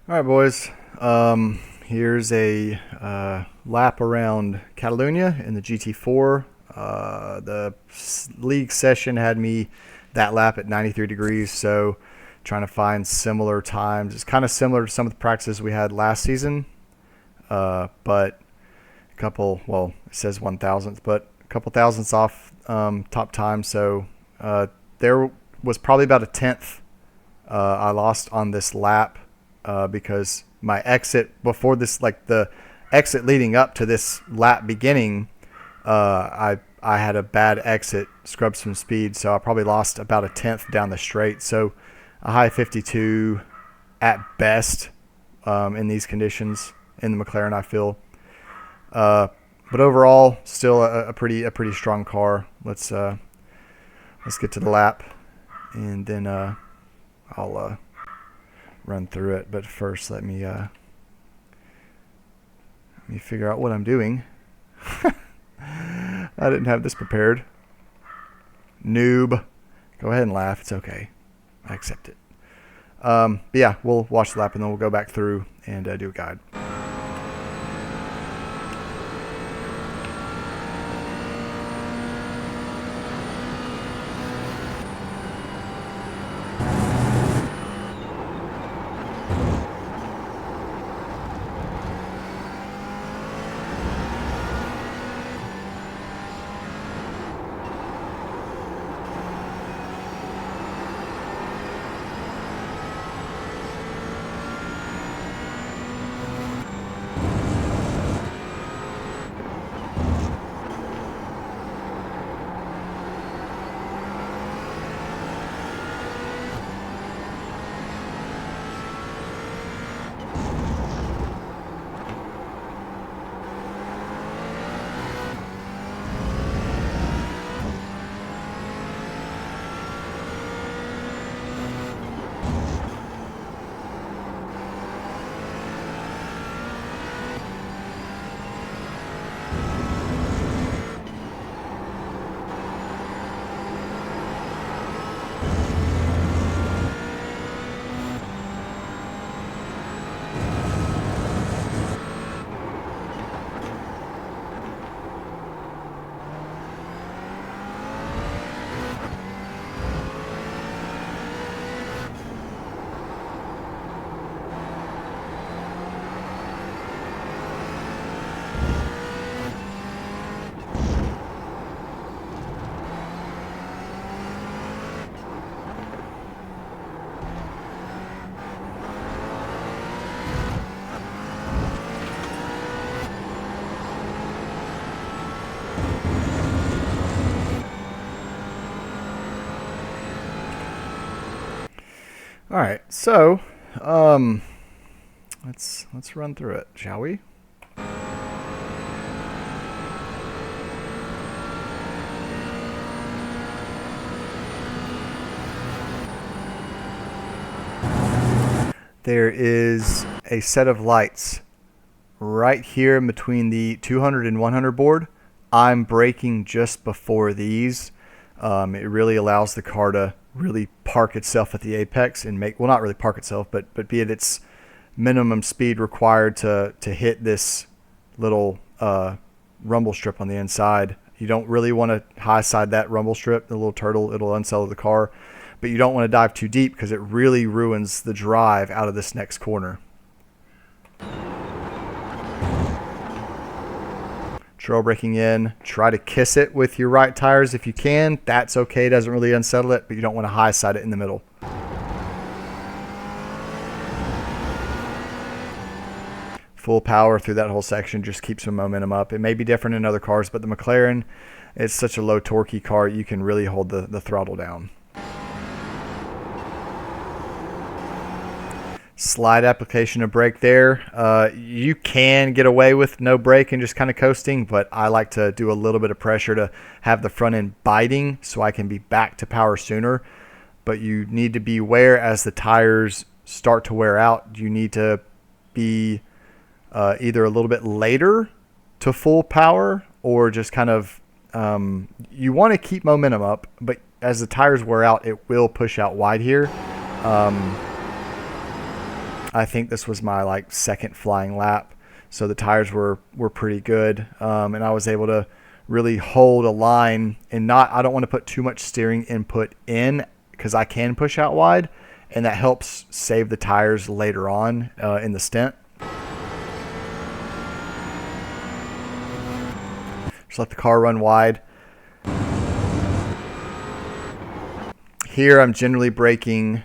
All right, boys. Here's a lap around Catalunya in the GT4. The league session had me that lap at 93 degrees, so trying to find similar times. It's kind of similar to some of the practices we had last season, but a couple, well, it says 1,000th, but a couple thousandths off top time. So there was probably about a tenth I lost on this lap. Because my exit before this, like the exit leading up to this lap beginning, I had a bad exit, scrubbed some speed, so I probably lost about a tenth down the straight. So a high 52 at best in these conditions in the McLaren, I feel. But overall, still a pretty strong car. Let's get to the lap, and then I'll run through it. But first, let me figure out what I'm doing. I didn't have this prepared. Noob. Go ahead and laugh. It's okay. I accept it. But yeah, we'll watch the lap and then we'll go back through and do a guide. All right, so let's run through it, shall we? There is a set of lights right here in between the 200 and 100 board. I'm braking just before these. It really allows the car to really park itself at the apex and make, well, not really park itself, but be at its minimum speed required to hit this little rumble strip on the inside. You don't really want to high side that rumble strip, the little turtle. It'll unsettle the car, but you don't want to dive too deep because it really ruins the drive out of this next corner. Trail braking in, try to kiss it with your right tires if you can. That's okay, it doesn't really unsettle it, but you don't want to high side it in the middle. Full power through that whole section just keeps some momentum up. It may be different in other cars, but the McLaren, it's such a low torquey car, you can really hold the throttle down. Slight application of brake there. You can get away with no brake and just kind of coasting, but I like to do a little bit of pressure to have the front end biting so I can be back to power sooner. But you need to beware as the tires start to wear out. You need to be either a little bit later to full power or just kind of you want to keep momentum up, but as the tires wear out, it will push out wide here. I think this was my like second flying lap, so the tires were pretty good, and I was able to really hold a line and I don't want to put too much steering input in because I can push out wide, and that helps save the tires later on in the stint. Just let the car run wide. Here I'm generally braking.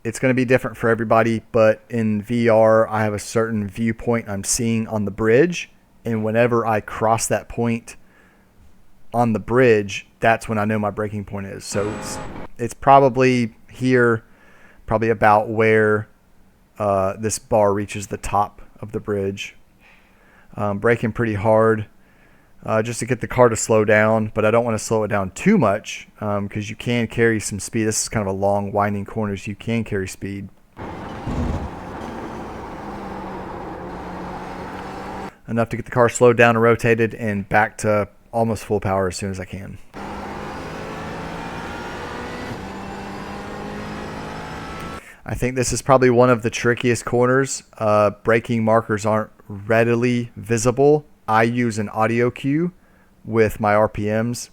It's going to be different for everybody, but in VR, I have a certain viewpoint I'm seeing on the bridge. And whenever I cross that point on the bridge, that's when I know my braking point is. So it's probably here, probably about where this bar reaches the top of the bridge. Braking pretty hard just to get the car to slow down, but I don't want to slow it down too much because you can carry some speed. This is kind of a long, winding corner, so you can carry speed. Enough to get the car slowed down and rotated and back to almost full power as soon as I can. I think this is probably one of the trickiest corners. Braking markers aren't readily visible. I use an audio cue with my RPMs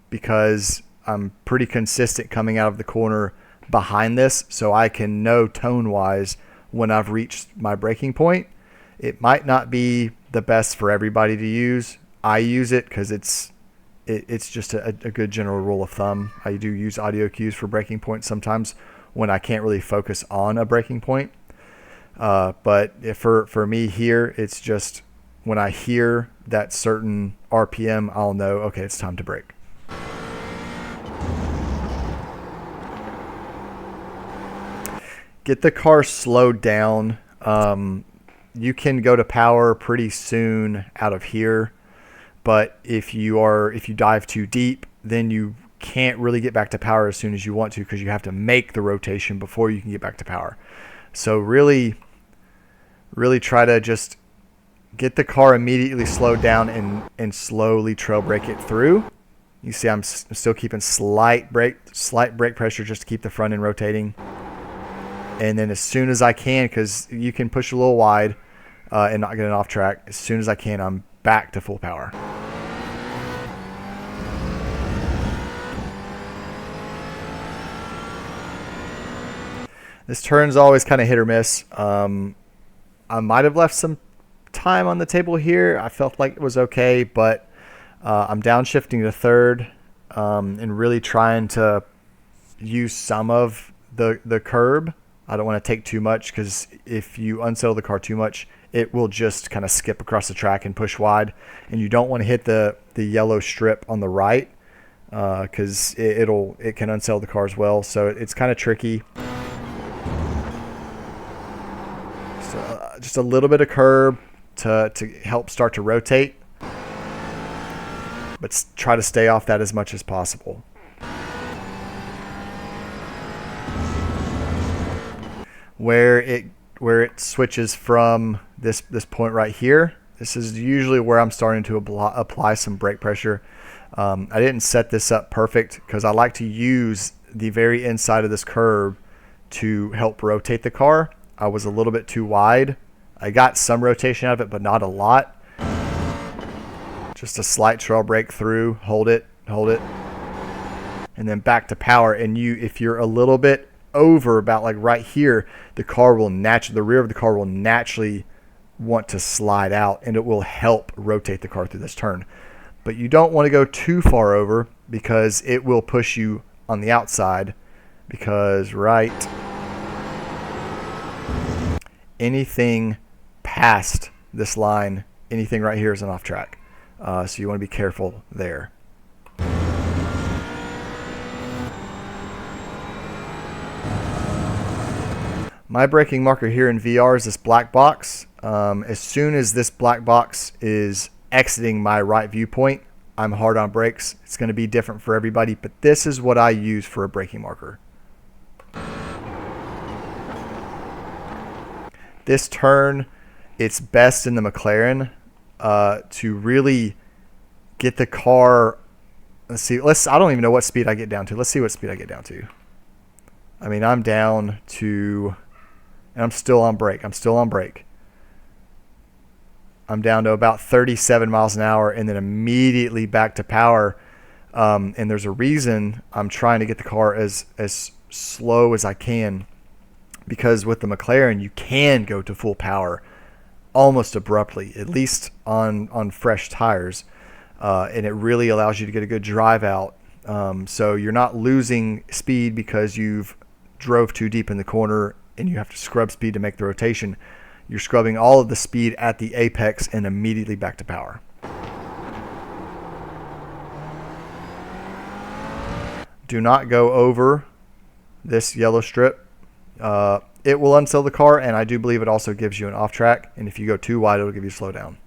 because I'm pretty consistent coming out of the corner behind this, so I can know tone-wise when I've reached my braking point. It might not be the best for everybody to use. I use it because it's just a good general rule of thumb. I do use audio cues for braking points sometimes when I can't really focus on a braking point. But for me here, it's just when I hear that certain RPM, I'll know, okay, it's time to brake. Get the car slowed down. You can go to power pretty soon out of here, but if you dive too deep, then you can't really get back to power as soon as you want to because you have to make the rotation before you can get back to power. So really try to just get the car immediately slowed down and slowly trail brake it through. You see I'm still keeping slight brake pressure just to keep the front end rotating. And then as soon as I can, because you can push a little wide and not get it off track, as soon as I can, I'm back to full power. This turn's always kind of hit or miss. I might have left some time on the table here. I felt like it was okay, but I'm downshifting to third and really trying to use some of the curb. I don't want to take too much because if you unsettle the car too much, it will just kind of skip across the track and push wide. And you don't want to hit the yellow strip on the right because it can unsettle the car as well. So it's kind of tricky. So just a little bit of curb to help start to rotate, but try to stay off that as much as possible. Where it switches from this point right here, this is usually where I'm starting to apply some brake pressure. I didn't set this up perfect because I like to use the very inside of this curb to help rotate the car. I was a little bit too wide. I got some rotation out of it, but not a lot. Just a slight trail brake through, hold it, and then back to power. And if you're a little bit over about like right here, the rear of the car will naturally want to slide out, and it will help rotate the car through this turn. But you don't want to go too far over because it will push you on the outside, because anything past this line, anything right here is an off track. So you want to be careful there. My braking marker here in VR is this black box. As soon as this black box is exiting my right viewpoint, I'm hard on brakes. It's going to be different for everybody, but this is what I use for a braking marker. This turn, it's best in the McLaren to really get the car. Let's see. I don't even know what speed I get down to. Let's see what speed I get down to. I mean, I'm down to and I'm still on brake. I'm down to about 37 miles an hour and then immediately back to power. And there's a reason I'm trying to get the car as slow as I can, because with the McLaren, you can go to full power almost abruptly, at least on fresh tires. And it really allows you to get a good drive out. So you're not losing speed because you've drove too deep in the corner and you have to scrub speed to make the rotation. You're scrubbing all of the speed at the apex and immediately back to power. Do not go over this yellow strip. It will unseal the car, and I do believe it also gives you an off track. And if you go too wide, it'll give you slow down.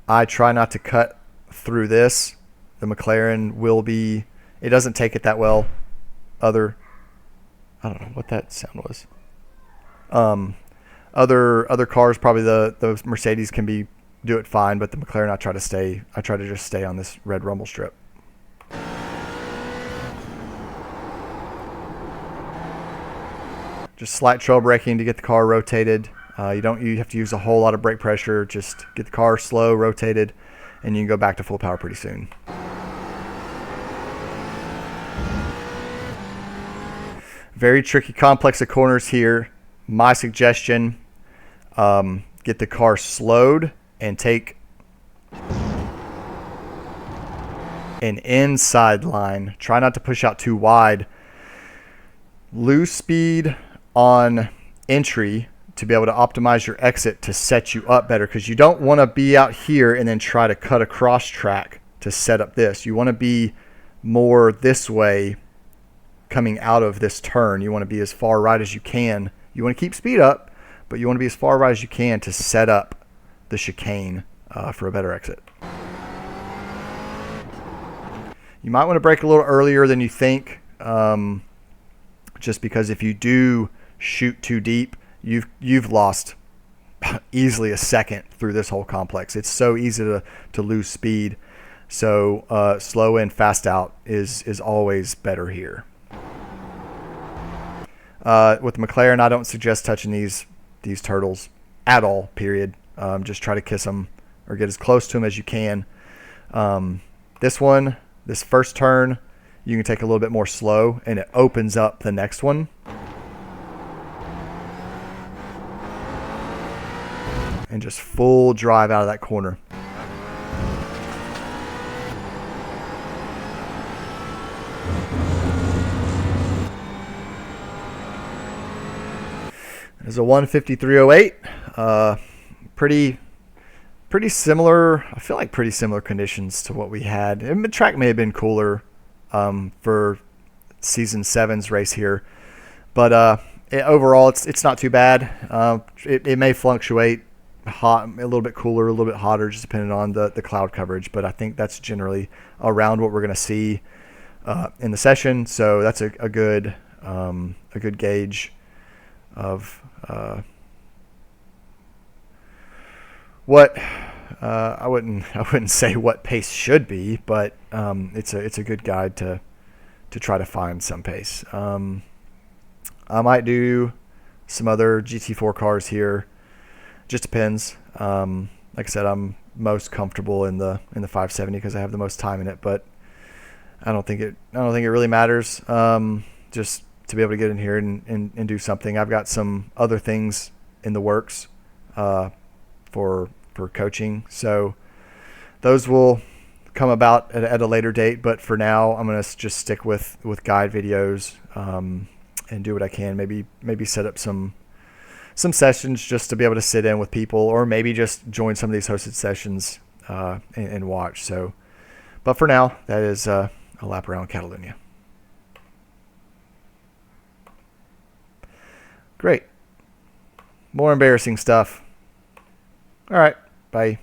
I try not to cut through this. The McLaren will be, it doesn't take it that well. I don't know what that sound was. Other cars, probably the Mercedes can do it fine, but the McLaren I try to just stay on this red rumble strip. Just slight trail braking to get the car rotated. You have to use a whole lot of brake pressure. Just get the car slow, rotated, and you can go back to full power pretty soon. Very tricky, complex of corners here. My suggestion, get the car slowed and take an inside line. Try not to push out too wide. Lose speed on entry to be able to optimize your exit to set you up better, because you don't want to be out here and then try to cut across track to set up this. You want to be more this way coming out of this turn. You want to be as far right as you can. You want to keep speed up, but you want to be as far right as you can to set up the chicane for a better exit. You might want to brake a little earlier than you think, just because if you do shoot too deep, you've lost easily a second through this whole complex. It's so easy to lose speed. So slow in, fast out is always better here. With the McLaren, I don't suggest touching these turtles at all, period. Just try to kiss them or get as close to them as you can. This first turn, you can take a little bit more slow, and it opens up the next one. And just full drive out of that corner. There's a 153.08. Pretty similar. I feel like pretty similar conditions to what we had. And the track may have been cooler for season 7's race here, but overall it's not too bad. It may fluctuate, hot, a little bit cooler, a little bit hotter, just depending on the cloud coverage. But I think that's generally around what we're going to see in the session. So that's a good gauge of what I wouldn't say what pace should be, but it's a good guide to try to find some pace. I might do some other GT4 cars here. Just depends. Like I said, I'm most comfortable in the 570 because I have the most time in it, but I don't think it really matters. Just to be able to get in here and do something. I've got some other things in the works for coaching, so those will come about at a later date. But for now, I'm going to just stick with guide videos and do what I can. Maybe set up some sessions just to be able to sit in with people, or maybe just join some of these hosted sessions and watch. So, but for now, that is a lap around Catalunya. Great. More embarrassing stuff. All right. Bye.